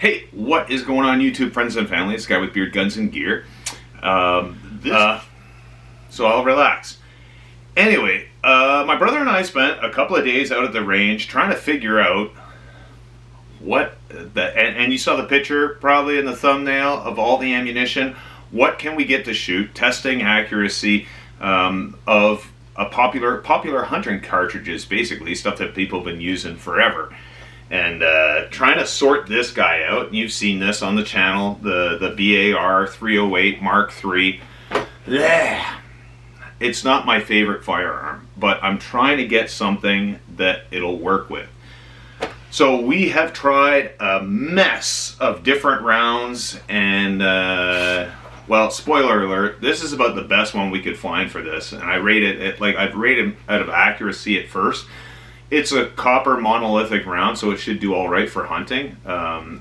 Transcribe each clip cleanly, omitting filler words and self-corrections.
Hey, what is going on YouTube, friends and family? It's Guy with Beard, Guns, and Gear. So I'll relax. Anyway, my brother and I spent a couple of days out at the range trying to figure out what, and you saw the picture probably in the thumbnail of all the ammunition. What can we get to shoot? Testing accuracy of a popular hunting cartridges, basically, stuff that people have been using forever. And trying to sort this guy out. You've seen this on the channel, the BAR 308 Mark III. It's not my favorite firearm, but I'm trying to get something that it'll work with. So we have tried a mess of different rounds, and well, spoiler alert, this is about the best one we could find for this. And I rated it, like, I've rated out of accuracy at first. It's a copper monolithic round, so it should do all right for hunting,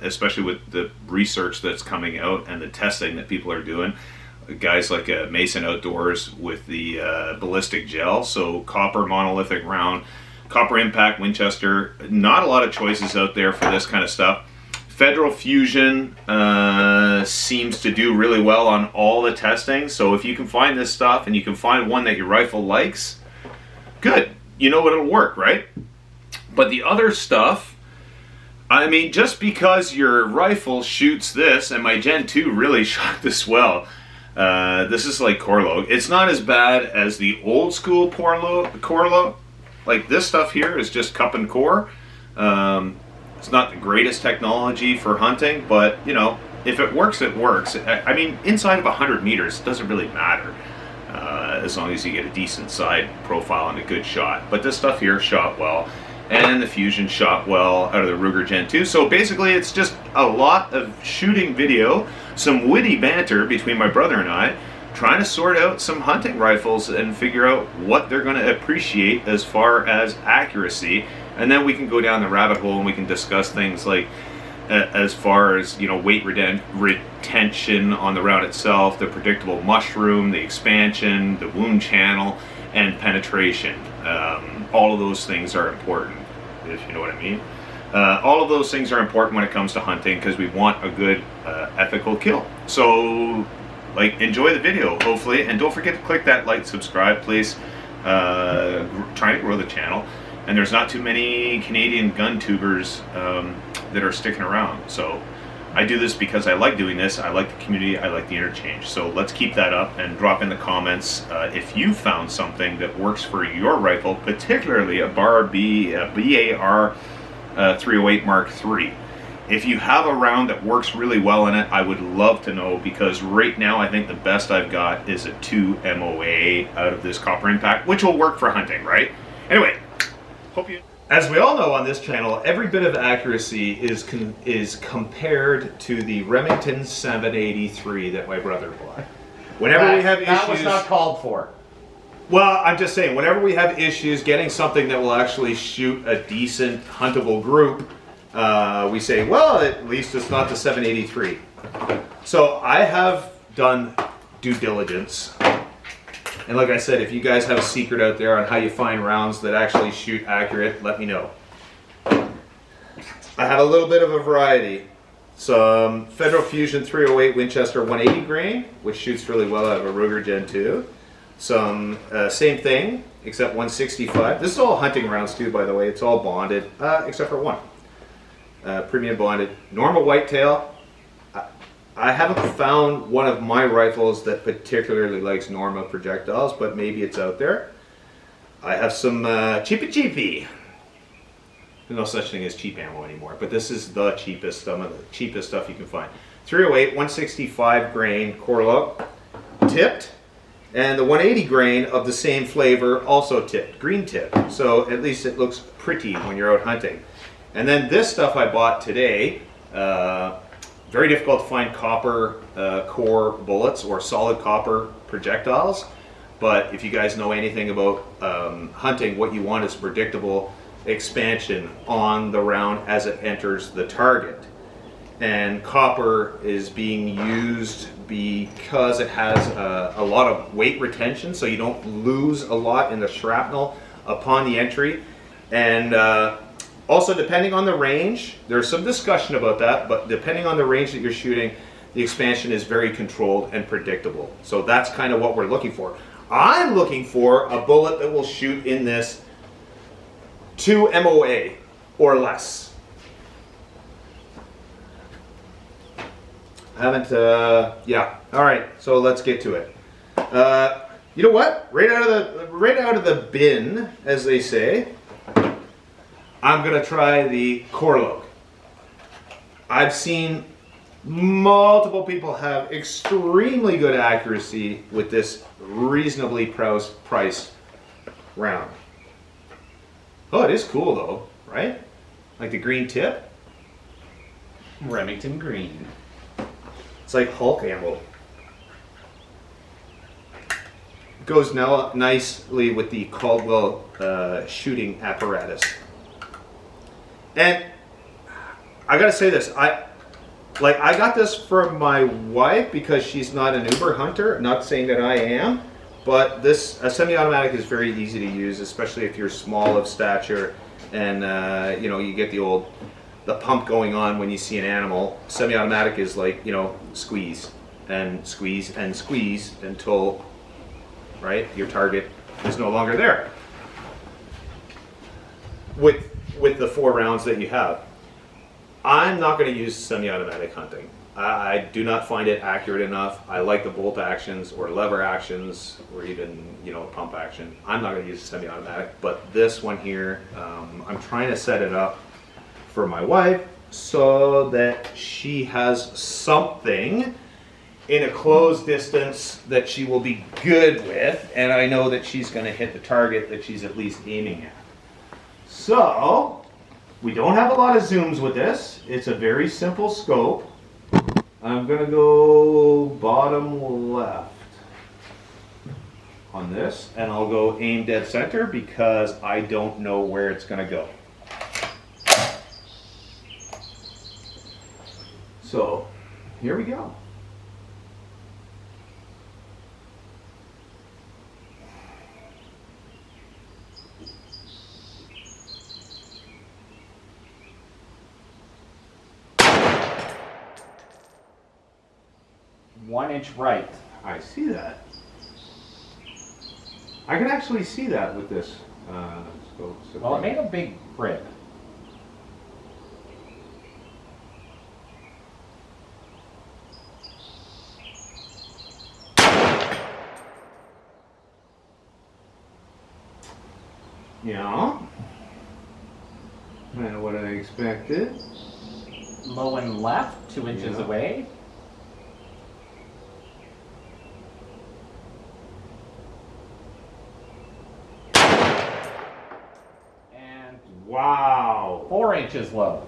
especially with the research that's coming out and the testing that people are doing. Guys like Mason Outdoors with the ballistic gel, so copper monolithic round, Copper Impact, Winchester. Not a lot of choices out there for this kind of stuff. Federal Fusion seems to do really well on all the testing, so if you can find this stuff and you can find one that your rifle likes, good. You know it'll work, right? But the other stuff, I mean, just because your rifle shoots this, and my Gen 2 really shot this well, this is like Corlo. It's not as bad as the old school Corlo. Like, this stuff here is just cup and core. It's not the greatest technology for hunting, but, you know, if it works, it works. I mean, inside of 100 meters, it doesn't really matter. As long as you get a decent side profile and a good shot. But this stuff here shot well, and the Fusion shot well out of the Ruger Gen 2. So basically it's just a lot of shooting video, some witty banter between my brother and I, trying to sort out some hunting rifles and figure out what they're going to appreciate as far as accuracy. And then we can go down the rabbit hole and we can discuss things like as far as, you know, weight retention on the round itself, the predictable mushroom, the expansion, the wound channel, and penetration. All of those things are important, if you know what I mean. All of those things are important when it comes to hunting because we want a good ethical kill. So, like, enjoy the video, hopefully, and don't forget to click that like, subscribe, please. Trying to grow the channel. And there's not too many Canadian gun tubers that are sticking around. So I do this because I like doing this. I like the community. I like the interchange. So let's keep that up and drop in the comments if you found something that works for your rifle, particularly a BAR 308 Mark III. If you have a round that works really well in it, I would love to know, because right now I think the best I've got is a 2 MOA out of this Copper Impact, which will work for hunting, right? Anyway. As we all know on this channel, every bit of accuracy is compared to the Remington 783 that my brother bought. Whenever we have issues, that was not called for. Well, I'm just saying, whenever we have issues getting something that will actually shoot a decent huntable group, we say, well, at least it's not the 783. So I have done due diligence. And like I said, if you guys have a secret out there on how you find rounds that actually shoot accurate, let me know. I have a little bit of a variety. Some Federal Fusion 308 Winchester 180 grain, which shoots really well out of a Ruger Gen 2. Some same thing, except 165. This is all hunting rounds too, by the way. It's all bonded, except for one. Premium bonded. Norma whitetail. I haven't found one of my rifles that particularly likes Norma projectiles, but maybe it's out there. I have some cheapy. There's no such thing as cheap ammo anymore, but this is the cheapest, some of the cheapest stuff you can find. 308, 165 grain Corlo, tipped, and the 180 grain of the same flavor, also tipped, green tip. So at least it looks pretty when you're out hunting. And then this stuff I bought today. Very difficult to find copper core bullets or solid copper projectiles, but if you guys know anything about hunting, what you want is predictable expansion on the round as it enters the target. And copper is being used because it has a lot of weight retention, so you don't lose a lot in the shrapnel upon the entry. And Also, depending on the range, there's some discussion about that, but depending on the range that you're shooting, the expansion is very controlled and predictable. So that's kind of what we're looking for. I'm looking for a bullet that will shoot in this 2 MOA or less. Yeah. All right, so let's get to it. You know what? Right out of the bin, as they say, I'm gonna try the Corlogue. I've seen multiple people have extremely good accuracy with this reasonably priced round. Oh, it is cool though, right? Like the green tip. Remington green. It's like Hulk ammo. Goes now nicely with the Caldwell shooting apparatus. And I gotta say this, I got this for my wife because she's not an Uber hunter. Not saying that I am, but a semi-automatic is very easy to use, especially if you're small of stature and you know, you get the pump going on when you see an animal. Semi-automatic is like, you know, squeeze and squeeze and squeeze until, right, your target is no longer there. With the 4 rounds that you have. I'm not going to use semi-automatic hunting. I do not find it accurate enough. I like the bolt actions or lever actions or even, you know, pump action. I'm not going to use semi-automatic, but this one here, I'm trying to set it up for my wife so that she has something in a close distance that she will be good with, and I know that she's going to hit the target that she's at least aiming at. So, we don't have a lot of zooms with this. It's a very simple scope. I'm going to go bottom left on this, and I'll go aim dead center because I don't know where it's going to go. So, here we go. One inch right. I see that. I can actually see that with this scope. So Well, it made a big rip. Yeah. Kind of what I expected. Low and left, 2 inches Yeah. away. And Wow. 4 inches low.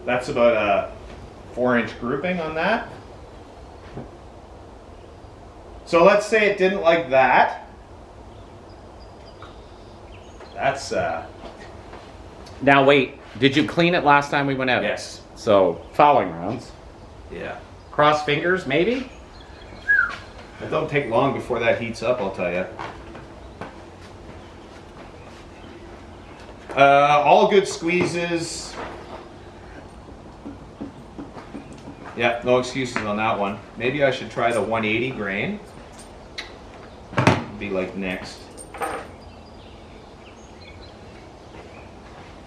That's about a 4-inch grouping on that. So let's say it didn't like that. That's Now wait, did you clean it last time we went out? yes. So, fouling rounds. Yeah. Cross fingers, maybe? It don't take long before that heats up, I'll tell you. All good squeezes. Yeah, no excuses on that one. Maybe I should try the 180 grain. Be like next.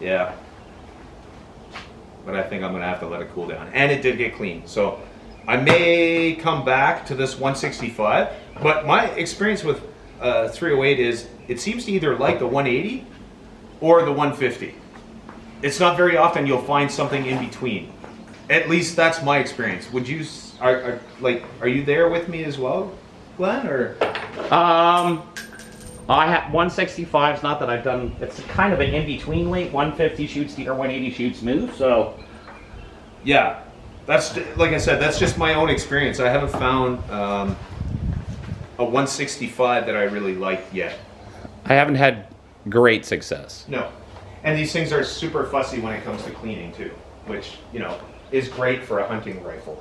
Yeah. But I think I'm gonna have to let it cool down. And it did get clean. So I may come back to this 165, but my experience with 308 is it seems to either like the 180 or the 150. It's not very often you'll find something in between. At least that's my experience. Would you are you there with me as well, Glenn? Or I have 165's not that I've done. It's kind of an in-between weight. 150 shoots deer, 180 shoots moose. So yeah, that's like I said. That's just my own experience. I haven't found a 165 that I really liked yet. I haven't had great success. No, and these things are super fussy when it comes to cleaning too, which is great for a hunting rifle.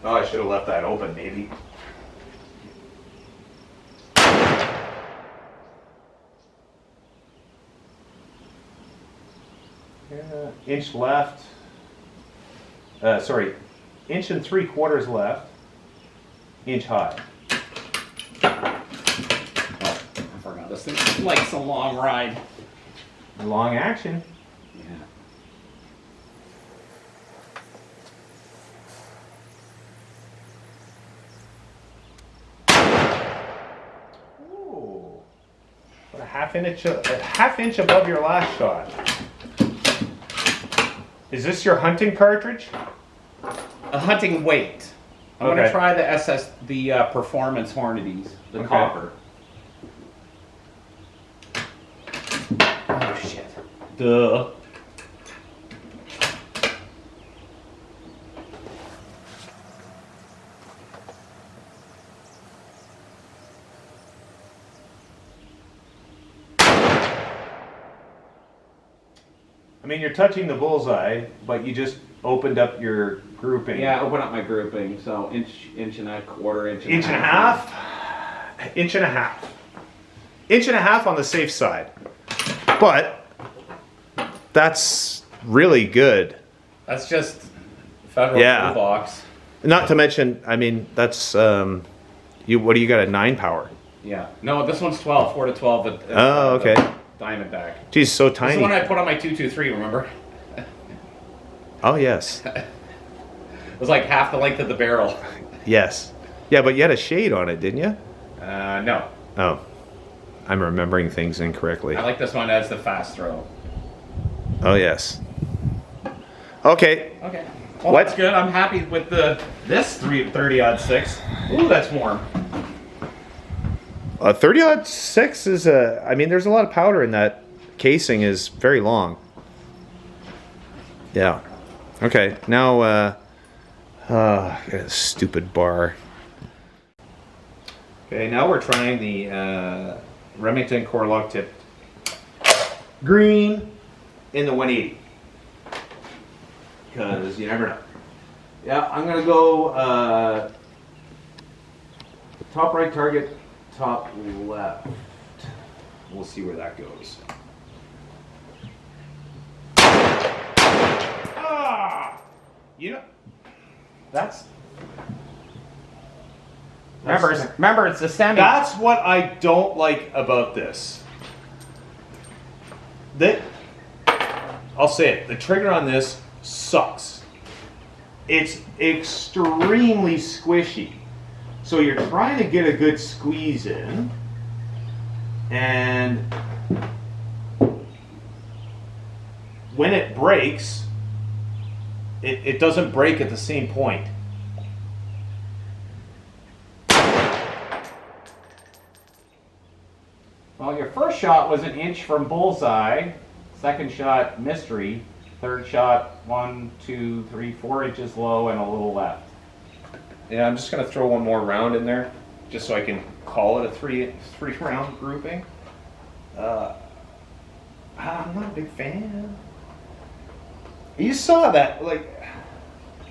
Oh, I should have left that open, maybe. Inch left. Sorry, 1.75 inches left. Inch high. Oh, I forgot. This thing likes a long ride. Long action. Yeah. Ooh. About a half inch above your last shot. Is this your hunting cartridge? A hunting weight. I'm Okay. gonna try the Performance Hornadies, the Okay. copper. Oh shit. Duh. I mean, you're touching the bullseye, but you just opened up your grouping. Yeah, open up my grouping. So inch and a quarter, inch and Inch and a half. Inch and a half. Inch and a half on the safe side. But that's really good. That's just federal Yeah. toolbox. Not to mention, I mean, that's what do you got, a 9 power? Yeah. No, this one's 12, 4 to 12. Oh, okay. Diamondback. Geez, so This is tiny. the one I put on my 223, remember? Oh, yes. It was like half the length of the barrel. Yes. Yeah, but you had a shade on it, didn't you? No. Oh. I'm remembering things incorrectly. I like this one as the fast throw. Oh, yes. Okay. Okay. Well, What? that's good. I'm happy with this 30-06. Ooh, that's warm. 30-06 is I mean, there's a lot of powder in that. Casing is very long. Yeah. Okay, now, got a stupid bar. Okay, now we're trying the Remington core lock tip green in the 180. Because you never know. Yeah, I'm gonna go top right target, top left. We'll see where that goes. Ah! You know, that's Remember, it's the semi. That's what I don't like about this. I'll say it, the trigger on this sucks. It's extremely squishy. So you're trying to get a good squeeze in, and when it breaks, it doesn't break at the same point. Well, your first shot was an inch from bullseye. Second shot, mystery. Third shot, 1, 2, 3, 4 inches low and a little left. Yeah, I'm just gonna throw one more round in there, just so I can call it a three round grouping. I'm not a big fan. You saw that, like,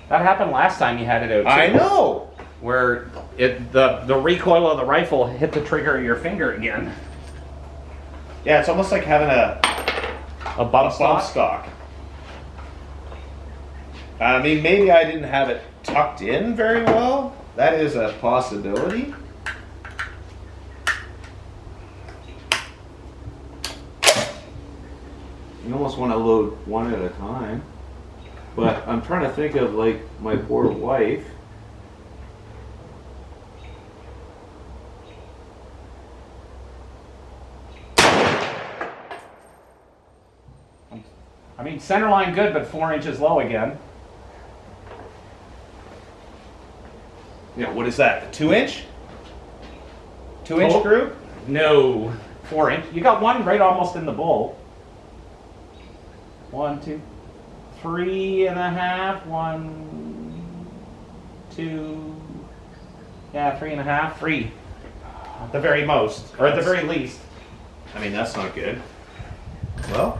That happened last time you had it out too. I know. Where the recoil of the rifle hit the trigger of your finger again. Yeah, it's almost like having a Bump stock. I mean, maybe I didn't have it tucked in very well. That is a possibility. You almost want to load one at a time. But I'm trying to think of, like, my poor wife. I mean, center line good, but 4 inches low again. Yeah, what is that? A 2-inch? 2-inch Oh. group? No. 4 inch. You got one right almost in the bowl. 1, 2, 3.5. 1, 2. Yeah, 3.5. 3. At the very most, or at the very least. I mean, that's not good. Well,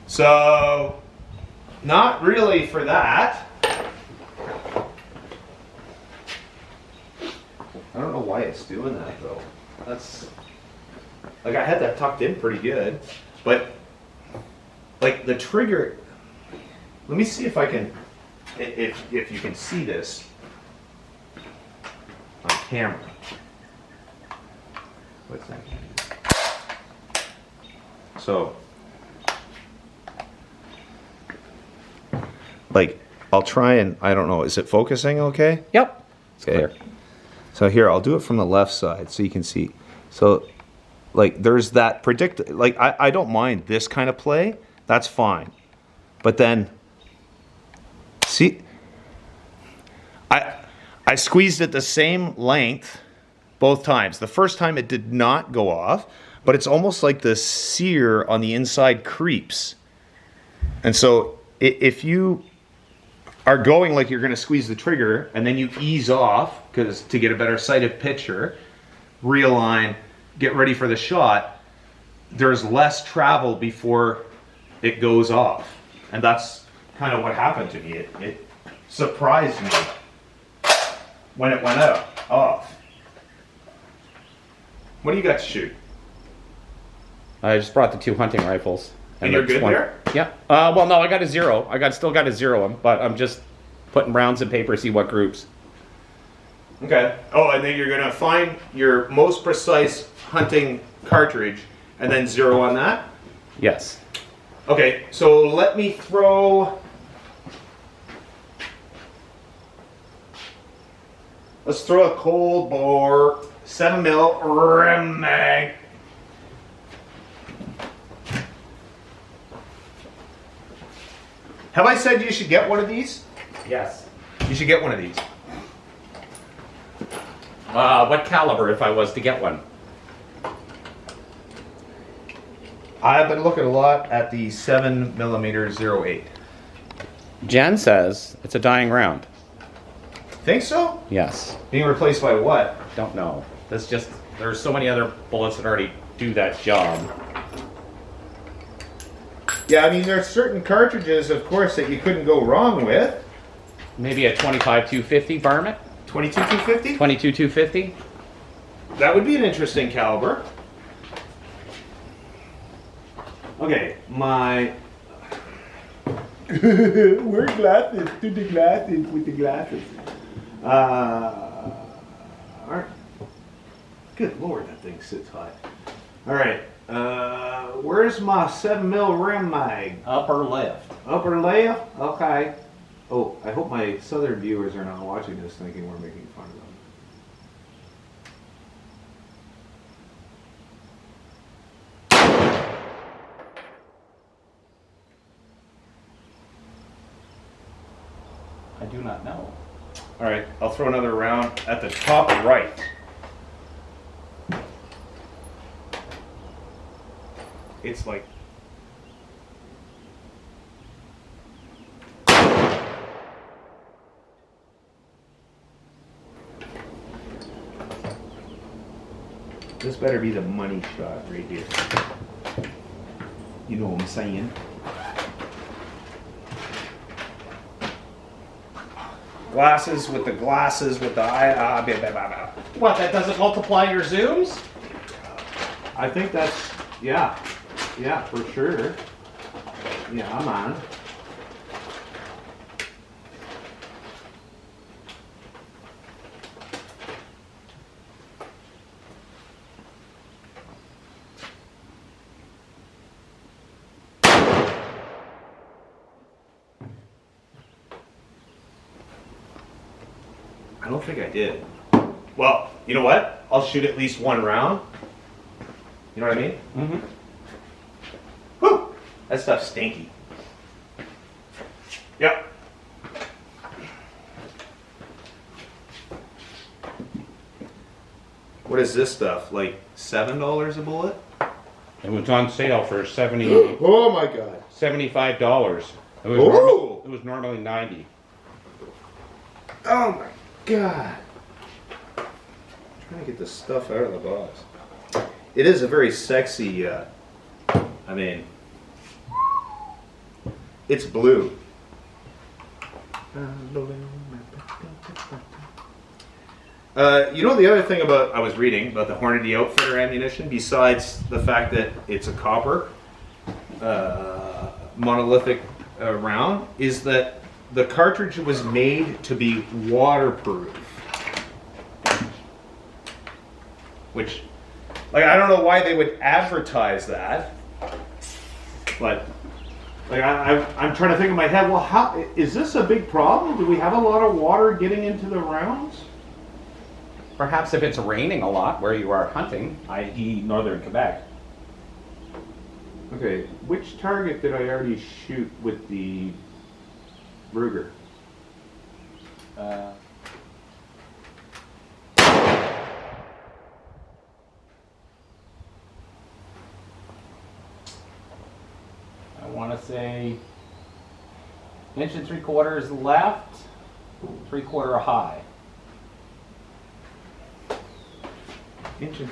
so not really for that. I don't know why it's doing that though. That's like I had that tucked in pretty good, but like the trigger. Let me see if I can, if you can see this on camera. What's that? So, like, I'll try and, I don't know, is it focusing okay? Yep. It's Okay. clear. So here, I'll do it from the left side so you can see. So, like, there's that like, I don't mind this kind of play. That's fine. But then, see, I squeezed it the same length both times. The first time it did not go off, but it's almost like the sear on the inside creeps. And so if you are going like you're going to squeeze the trigger and then you ease off because to get a better sighted picture, realign, get ready for the shot, there's less travel before it goes off. And that's kind of what happened to me. It surprised me when it went off. What do you got to shoot? I just brought the 2 hunting rifles. And you're good there? Yeah. Well, no, I got a 0. Still got to 0 them, but I'm just putting rounds in paper, see what groups. Okay. Oh, and then you're going to find your most precise hunting cartridge and then 0 on that? Yes. Okay, so let me throw... Let's throw a cold bore 7mm Rem Mag. Have I said you should get one of these? Yes. You should get one of these. What caliber if I was to get one? I've been looking a lot at the 7mm 08. Jen says it's a dying round. Think so? Yes. Being replaced by what? Don't know. There's so many other bullets that already do that job. Yeah, I mean, there's certain cartridges, of course, that you couldn't go wrong with. Maybe a 25-250 varmint? 22-250? 22-250? That would be an interesting caliber. Okay, my... Wear glasses, do the glasses with the glasses. Alright. Good lord, that thing sits high. Alright, where's my 7mm Rem Mag? Upper left. Upper left? Okay. Oh, I hope my southern viewers are not watching this thinking we're making fun of them. I do not know. All right, I'll throw another round at the top right. It's like... This better be the money shot right here. You know what I'm saying? Glasses with the eye. What, that doesn't multiply your zooms? I think that's, yeah, for sure. Yeah, I'm on. I don't think I did. Well, you know what? I'll shoot at least one round. You know what I mean? Mm-hmm. Whew! That stuff's stinky. Yep. What is this stuff? Like $7 a bullet? It was on sale for Oh my god. $75. Oh! It was normally $90. Oh my god. I'm trying to get this stuff out of the box. It is a very sexy, I mean, it's blue. You know the other thing about, I was reading about the Hornady Outfitter ammunition, besides the fact that it's a copper monolithic round is that the cartridge was made to be waterproof. Which, like, I don't know why they would advertise that, but like I'm trying to think in my head, well, how is this a big problem? Do we have a lot of water getting into the rounds? Perhaps if it's raining a lot where you are hunting, i.e. northern Quebec. Okay, which target did I already shoot with the Ruger? I want to say 1 3/4 left, 3/4 high. 1 3/4.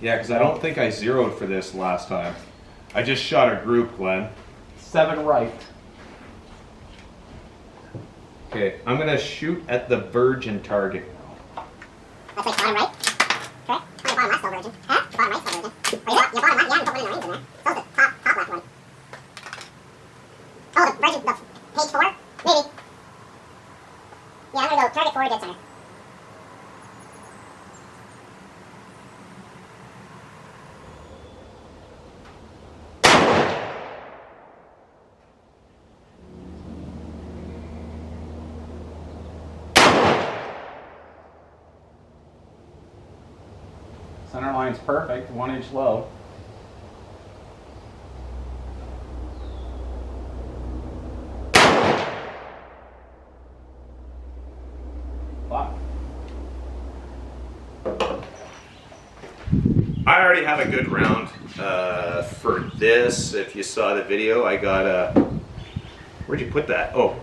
Yeah, because I don't think I zeroed for this last time. I just shot a group, Glenn. 7 right. Okay, I'm going to shoot at the virgin target now. That's like bottom right? Correct? Oh, the bottom left's still virgin. Huh? The bottom right's still virgin. Wait, your bottom left? Yeah, you put one in the range in there. So the top left one. Oh, the virgin, the page 4? Maybe. Yeah, I'm gonna go target 4, dead center. Center line's perfect, 1 inch low. Wow. I already have a good round for this. If you saw the video, I got a. Where'd you put that? Oh,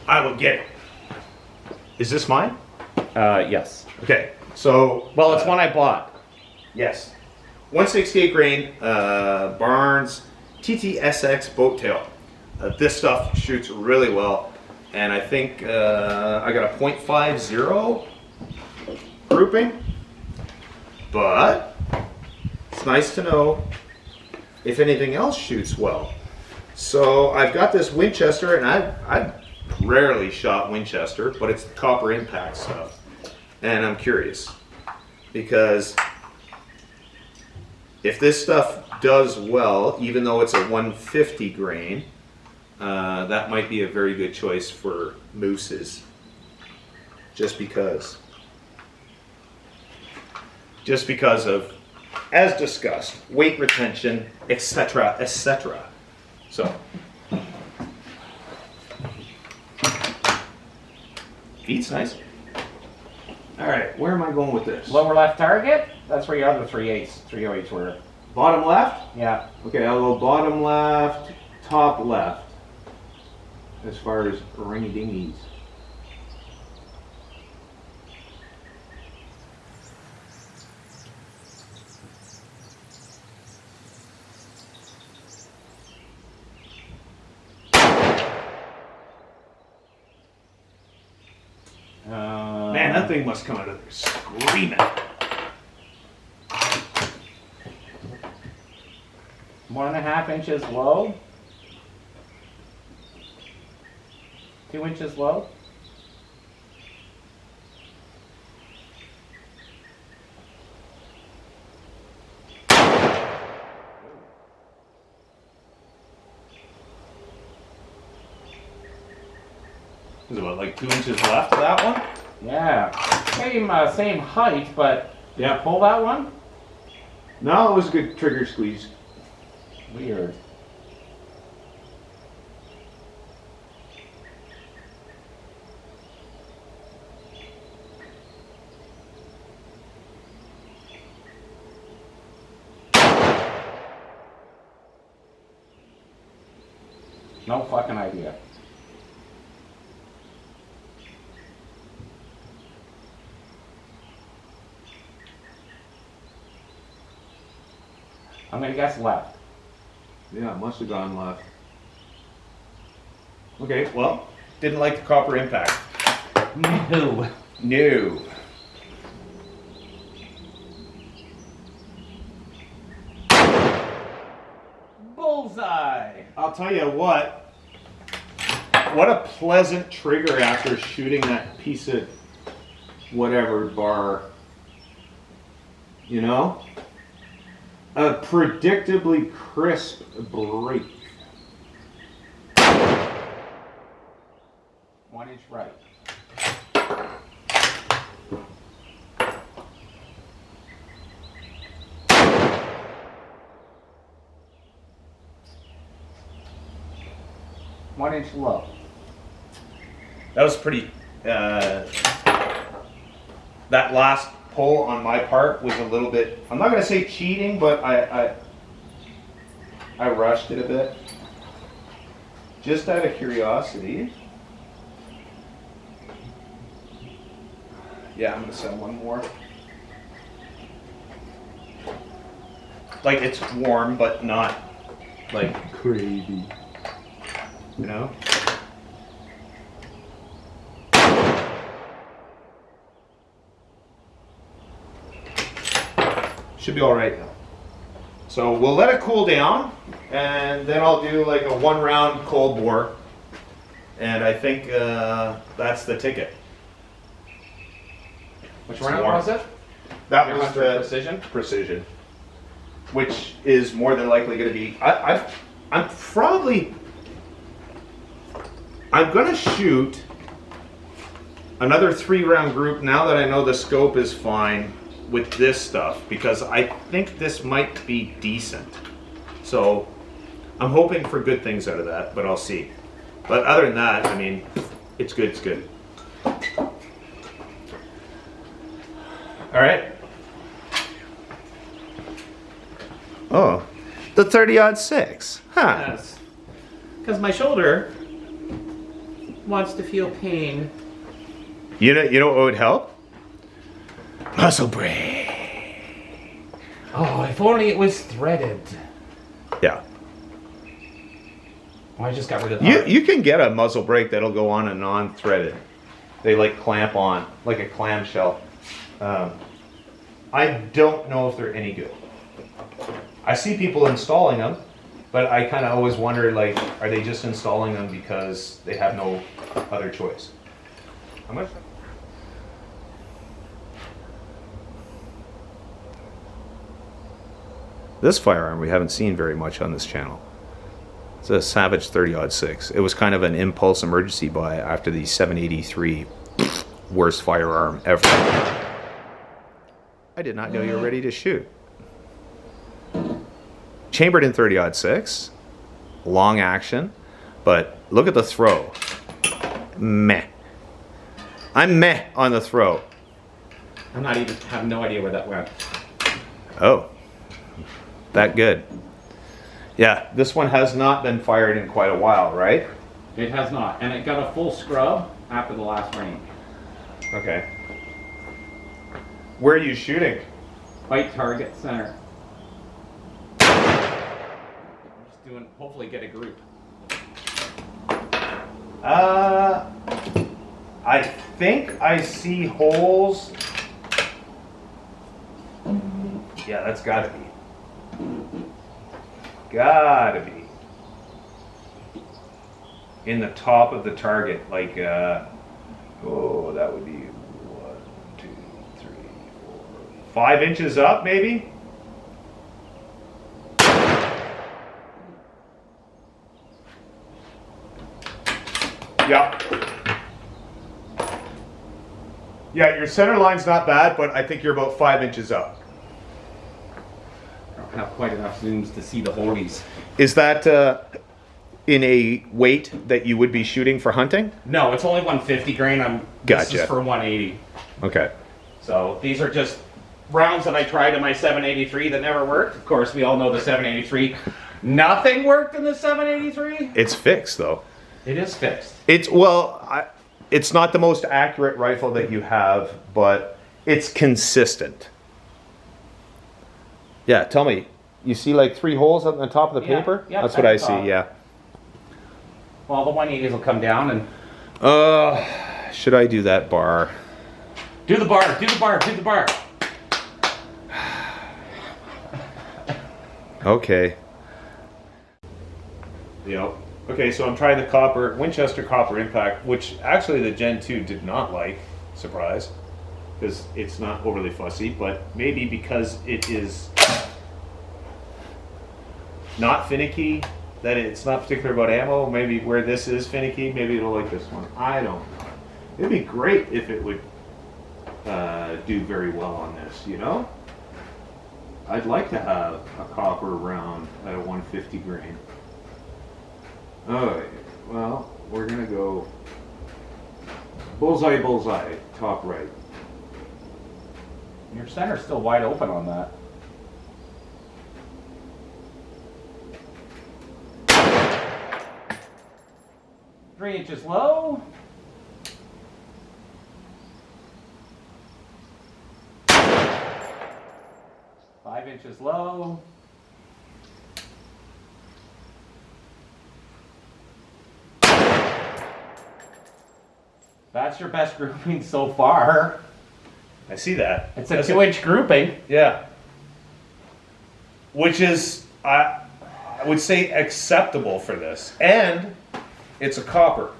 I will get it. Is this mine? Yes. Okay, so Well, it's one I bought. yes, 168 grain Barnes TTSX boat tail. This stuff shoots really well, and I think I got a .50 grouping, but it's nice to know if anything else shoots well. So I've got this Winchester, and I've rarely shot Winchester, but it's the Copper Impact stuff. And I'm curious, because if this stuff does well, even though it's a 150 grain, that might be a very good choice for mooses. Just because of, as discussed, weight retention, etc., etc. So, feet's nice. All right, where am I going with this? Lower left target, that's where your other 3/8s were. Bottom left? Yeah. Okay, I'll go bottom left, top left, as far as ringy dingies. Man, that thing must come out of there screaming. 1.5 inches low. 2 inches low. Is it what, like 2 inches left of that one? Yeah. Same height, but did you pull that one? No, it was a good trigger squeeze. Weird. No fucking idea. I'm gonna guess left. Yeah, it must have gone left. Okay, well, didn't like the Copper Impact. No. No. Bullseye. I'll tell you what a pleasant trigger after shooting that piece of whatever bar. You know? A predictably crisp break. 1 inch right. One inch low. That was pretty, that last pull on my part was a little bit, I'm not going to say cheating, but I rushed it a bit. Just out of curiosity. Yeah, I'm going to send one more. Like, it's warm, but not, like, crazy. You know? Should be all right now. So we'll let it cool down, and then I'll do like a 1 round cold bore, and I think that's the ticket. Which round was it? That Your was 100 the precision? precision, which is more than likely going to be. I'm going to shoot another 3 round group now that I know the scope is fine with this stuff, because I think this might be decent. So I'm hoping for good things out of that, but I'll see. But other than that, I mean, it's good, it's good. All right. Oh, the 30-06, huh? Yes. Because my shoulder wants to feel pain. You know what would help? Muscle brake. Oh, if only it was threaded. Yeah. Oh, I just got rid of that. You can get a muzzle brake that'll go on a non-threaded. They like clamp on, like a clamshell. I don't know if they're any good. I see people installing them, but I kind of always wonder, like, are they just installing them because they have no other choice? How much? This firearm we haven't seen very much on this channel. It's a Savage 30-06. It was kind of an impulse emergency buy after the 783 worst firearm ever. I did not know you were ready to shoot. Chambered in 30-06, long action, but look at the throw. Meh. I'm meh on the throw. I'm not even, have no idea where that went. Oh, that good. Yeah, this one has not been fired in quite a while, right? It has not, and it got a full scrub after the last range. Okay. Where are you shooting? White target center. I'm just doing, hopefully get a group. I think I see holes. Yeah, that's gotta be. Gotta be. In the top of the target, like, oh, that would be 1, 2, 3, 4, 5 inches up, maybe? Yeah. Yeah, your center line's not bad, but I think you're about 5 inches up. I don't have quite enough zooms to see the holies. Is that in a weight that you would be shooting for hunting? No, it's only 150 grain. This Gotcha. is for 180. Okay. So these are just rounds that I tried in my 783 that never worked. Of course, we all know the 783. Nothing worked in the 783. It's fixed though. It is fixed. It's it's not the most accurate rifle that you have, but it's consistent. Yeah, tell me, you see like 3 holes on the top of the Yeah, paper? yeah, That's what I that's all. see, yeah. Well, the 180s will come down and Should I do that bar? do the bar, do the bar, do the bar. Okay. Yep. Okay, so I'm trying the Winchester Copper Impact, which actually the Gen 2 did not like. Surprise. Because it's not overly fussy, but maybe because it is not finicky, that it's not particular about ammo, maybe where this is finicky, maybe it'll like this one. I don't know. It'd be great if it would do very well on this, you know? I'd like to have a copper round at a 150 grain. Alright, well, we're gonna go bullseye, bullseye, top right. Your center's still wide open on that. Three inches low. Five inches low. That's your best grouping so far. I see that. It's a 2-inch grouping. Yeah. Which is, I would say, acceptable for this. And it's a copper.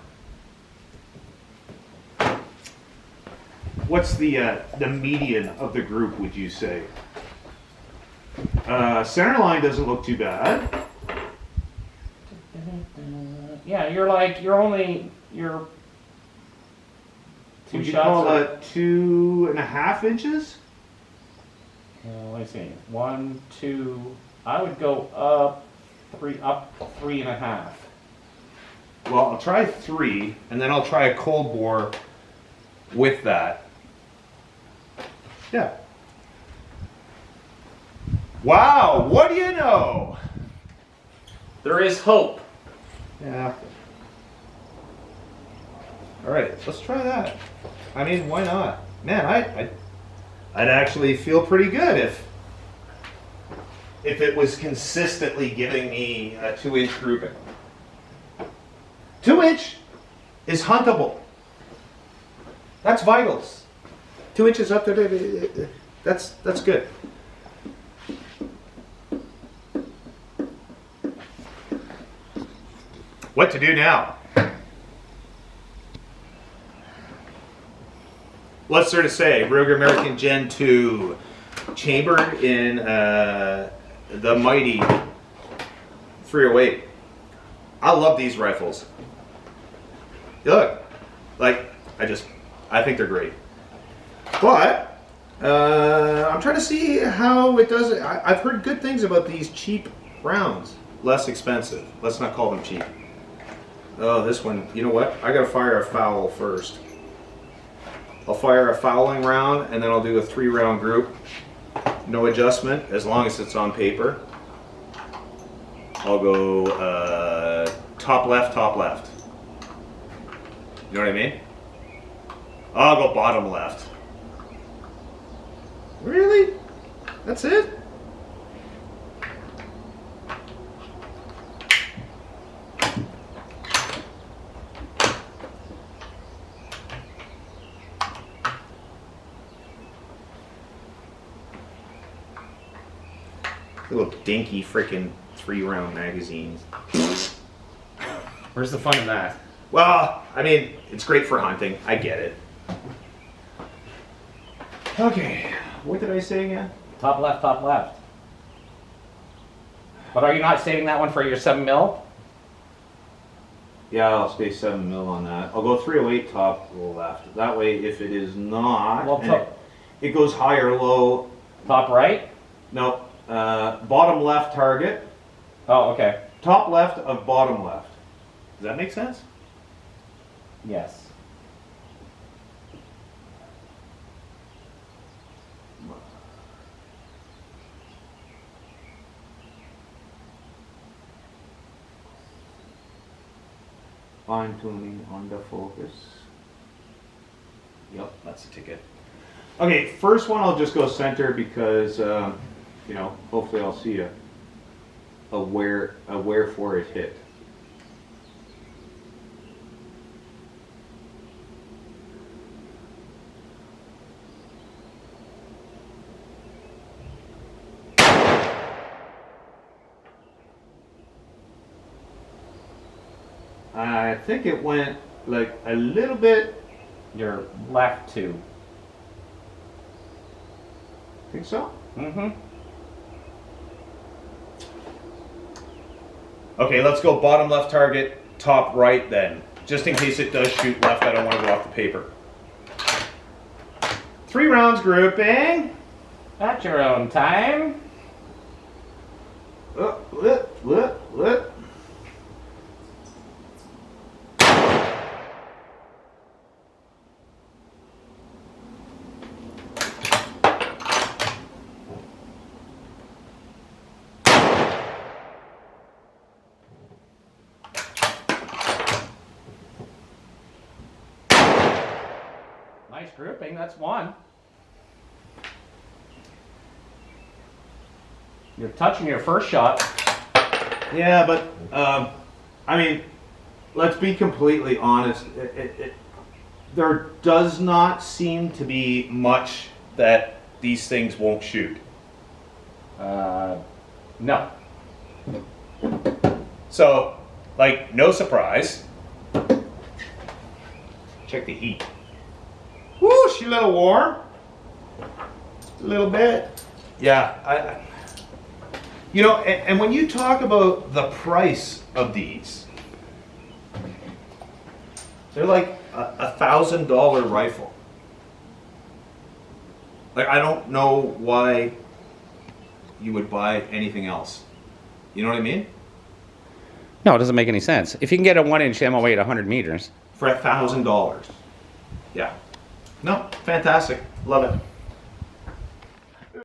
What's the median of the group, would you say? Center line doesn't look too bad. Yeah, you're only two Would you shots. call that 2.5 inches? Let me see. 1, 2. I would go up 3.5. Well, I'll try 3, and then I'll try a cold bore with that. Yeah. Wow, what do you know? There is hope. Yeah. All right, let's try that. I mean, why not? Man, I'd actually feel pretty good if it was consistently giving me a 2-inch grouping. 2-inch is huntable. That's vitals. 2 inches up there, that's good. What to do now? Let's sort of say Rogue American Gen 2 chambered in the mighty 308. I love these rifles. Look, like, I think they're great. But I'm trying to see how it does it. I've heard good things about these cheap rounds. Less expensive. Let's not call them cheap. Oh, this one, you know what? I gotta fire a foul first. I'll fire a fouling round and then I'll do a 3-round group. No adjustment, as long as it's on paper. I'll go top left, top left. You know what I mean? I'll go bottom left. Really? That's it? Little dinky frickin' 3-round magazines. Where's the fun in that? Well, I mean, it's great for hunting. I get it. Okay, what did I say again? Top left, top left. But are you not saving that one for your 7 mil? Yeah, I'll stay 7 mil on that. I'll go 308 top left. That way, if it is not, Well, and it goes high or low. Top right? No, bottom left target. Oh, okay. Top left of bottom left. Does that make sense? Yes. Fine tuning on the focus. Yep, that's the ticket. Okay, first one I'll just go center because, you know, hopefully I'll see a wherefore it hit. I think it went like a little bit. Your left 2. Think so? Mm-hmm. Okay, let's go bottom left target, top right then. Just in case it does shoot left, I don't want to go off the paper. 3 rounds grouping. At your own time. Lit. Nice grouping, that's 1. You're touching your first shot. Yeah, but I mean, let's be completely honest. There does not seem to be much that these things won't shoot. No. So, like, no surprise. Check the heat. Woo, she's a little warm. A little bit. Yeah, you know, and when you talk about the price of these, they're like a $1,000 rifle. Like, I don't know why you would buy anything else. You know what I mean? No, it doesn't make any sense. If you can get a 1-inch MOA at 100 meters. For $1,000. Yeah. No, fantastic. Love it.